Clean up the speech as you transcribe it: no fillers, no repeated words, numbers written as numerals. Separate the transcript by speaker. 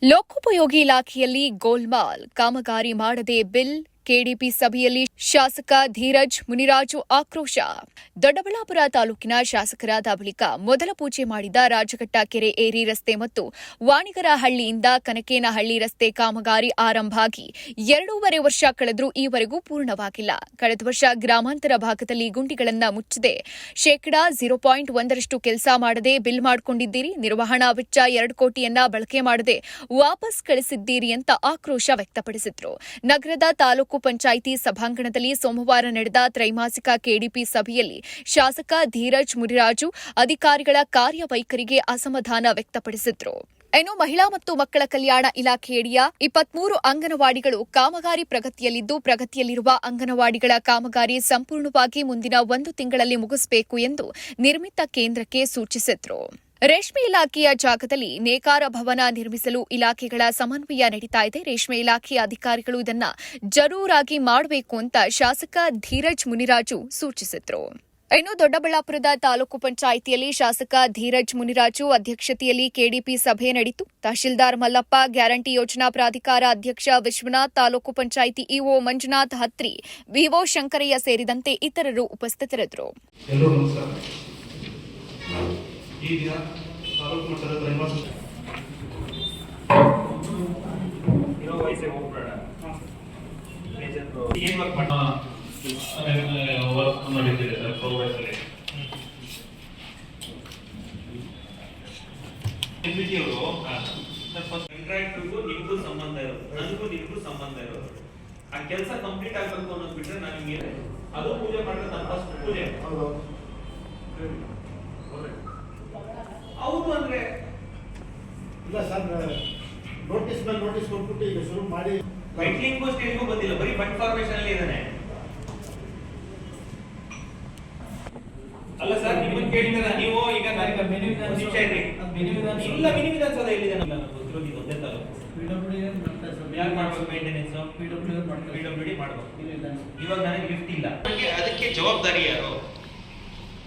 Speaker 1: ಲೋಕೋಪಯೋಗಿ ಇಲಾಖೆಯಲ್ಲಿ ಗೋಲ್ಮಾಲ್ ಕಾಮಗಾರಿ ಮಾಡದೆ ಬಿಲ್ ಕೆಡಿಪಿ ಸಭೆಯಲ್ಲಿ ಶಾಸಕ ಧೀರಜ್ ಮುನಿರಾಜು ಆಕ್ರೋಶ. ದೊಡ್ಡಬಳ್ಳಾಪುರ ತಾಲೂಕಿನ ಶಾಸಕರಾದ ಬಳಿಕ ಮೊದಲ ಪೂಜೆ ಮಾಡಿದ ರಾಜಘಟ್ಟ ಕೆರೆ ಏರಿ ರಸ್ತೆ ಮತ್ತು ವಾಣಿಗರಹಳ್ಳಿಯಿಂದ ಕನಕೇನಹಳ್ಳಿ ರಸ್ತೆ ಕಾಮಗಾರಿ ಆರಂಭ ಆಗಿ 2.5 ವರ್ಷ ಕಳೆದರೂ ಈವರೆಗೂ ಪೂರ್ಣವಾಗಿಲ್ಲ. ಕಳೆದ ವರ್ಷ ಗ್ರಾಮಾಂತರ ಭಾಗದಲ್ಲಿ ಗುಂಡಿಗಳನ್ನು ಮುಚ್ಚದೆ %0.1 ಕೆಲಸ ಮಾಡದೆ ಬಿಲ್ ಮಾಡಿಕೊಂಡಿದ್ದೀರಿ. ನಿರ್ವಹಣಾ ವೆಚ್ಚ 2 ಕೋಟಿಯನ್ನ ಬಳಕೆ ಮಾಡದೆ ವಾಪಸ್ ಕಳಿಸಿದ್ದೀರಿ ಅಂತ ಆಕ್ರೋಶ ವ್ಯಕ್ತಪಡಿಸಿದ್ರು. ನಗರದ ತಾಲೂಕು ಪಂಚಾಯಿತಿ ಸಭಾಂಗಣದಲ್ಲಿ ಸೋಮವಾರ ನಡೆದ ತ್ರೈಮಾಸಿಕ ಕೆಡಿಪಿ ಸಭೆಯಲ್ಲಿ ಶಾಸಕ ಧೀರಜ್ ಮುನಿರಾಜು ಅಧಿಕಾರಿಗಳ ಕಾರ್ಯವೈಖರಿಗೆ ಅಸಮಾಧಾನ ವ್ಯಕ್ತಪಡಿಸಿದ್ರು. ಇನ್ನು ಮಹಿಳಾ ಮತ್ತು ಮಕ್ಕಳ ಕಲ್ಯಾಣ ಇಲಾಖೆಯಡಿಯ 23 ಅಂಗನವಾಡಿಗಳು ಕಾಮಗಾರಿ ಪ್ರಗತಿಯಲ್ಲಿರುವ ಅಂಗನವಾಡಿಗಳ ಕಾಮಗಾರಿ ಸಂಪೂರ್ಣವಾಗಿ ಮುಂದಿನ 1 ತಿಂಗಳಲ್ಲಿ ಮುಗಿಸಬೇಕು ಎಂದು ನಿರ್ಮಿತ ಕೇಂದ್ರಕ್ಕೆ ಸೂಚಿಸಿದ್ರು. ರೇಷ್ಮೆ ಇಲಾಖೆಯ ಜಾಗದಲ್ಲಿ ನೇಕಾರ ಭವನ ನಿರ್ಮಿಸಲು ಇಲಾಖೆಗಳ ಸಮನ್ವಯ ನಡೀತಾ ಇದೆ. ರೇಷ್ಮೆ ಇಲಾಖೆಯ ಅಧಿಕಾರಿಗಳು ಇದನ್ನ ಜರೂರಾಗಿ ಮಾಡಬೇಕು ಅಂತ ಶಾಸಕ ಧೀರಜ್ ಮುನಿರಾಜು ಸೂಚಿಸಿದ್ರು. ಇನ್ನು ದೊಡ್ಡಬಳ್ಳಾಪುರದ ತಾಲೂಕು ಪಂಚಾಯಿತಿಯಲ್ಲಿ ಶಾಸಕ ಧೀರಜ್ ಮುನಿರಾಜು ಅಧ್ಯಕ್ಷತೆಯಲ್ಲಿ ಕೆಡಿಪಿ ಸಭೆ ನಡೆಯಿತು. ತಹಶೀಲ್ದಾರ್ ಮಲ್ಲಪ್ಪ, ಗ್ಯಾರಂಟಿ ಯೋಜನಾ ಪ್ರಾಧಿಕಾರ ಅಧ್ಯಕ್ಷ ವಿಶ್ವನಾಥ್, ತಾಲೂಕು ಪಂಚಾಯಿತಿ ಇಒ ಮಂಜುನಾಥ್ ಹತ್ರಿ, ವಿಒ ಶಂಕರಯ್ಯ ಸೇರಿದಂತೆ ಇತರರು ಉಪಸ್ಥಿತರಿದ್ದರು.
Speaker 2: ಈ ದಿನ ತಾಲೂಕು ಮಟ್ಟದ ತ್ರೈಮಾಸಿಕ ವರ್ಕ್ ನಡೀತಿದೆ ಸರ್. ಪ್ರೋಗ್ರೆಸ್ಸಲ್ಲಿ ಕಾಂಟ್ರಾಕ್ಟ್ರಿಗೂ ನಿಮಗೂ ಸಂಬಂಧ ಇರೋದು, ನನಗೂ ನಿಮಗೂ ಸಂಬಂಧ ಇರೋದು. ಆ ಕೆಲಸ ಕಂಪ್ಲೀಟ್ ಆಗಬೇಕು ಅನ್ನೋದು ಬಿಟ್ರೆ ನನಗೆ ಅದು ಪೂಜೆ ಮಾಡಿದ್ರೆ ನನ್ನ ಫಸ್ಟ್ ಪೂಜೆ ಹೌದು ಅಂದ್ರೆ
Speaker 3: ಇಲ್ಲ ಸರ್. ನೋಟಿಸ್ ಕೊಟ್ಬಿಟ್ಟು ಈಗ ಶುರು ಮಾಡಿ
Speaker 2: ಮೆಟ್ಲಿಂಗ್ ಸ್ಟೇಜ್ಗೂ ಬಂದಿಲ್ಲ, ಬರೀ ಫಂಡ್ ಫಾರ್ಮೇಶನ್ ಅಲ್ಲಿ ಇದ್ದಾನೆ. ಅಲ್ಲ ಸರ್, ನಿಮ್ಮನ್ನ ಕೇಳಿದ್ರೆ ನೀವು ಈಗ ಇಲ್ಲ ಮಿನಿ ವಿಧಾನಸೌಧ ಎಲ್ಲಿದೆ ನನಗೆ ಗೊತ್ತಿರೋದು ಇದು ಒಂದೇ ತಾಲೂಕು. ಯಾರು ಮಾಡ್ಬೇಕು ಮೇಂಟೆನೆನ್ಸ್? ಪಿಡಬ್ಲ್ಯೂಡಿ ಮಾಡ್ಬೇಕು. ಇವಾಗ ನನಗೆ ಲಿಫ್ಟ್ ಇಲ್ಲ, ಅದಕ್ಕೆ ಜವಾಬ್ದಾರಿ ಯಾರು?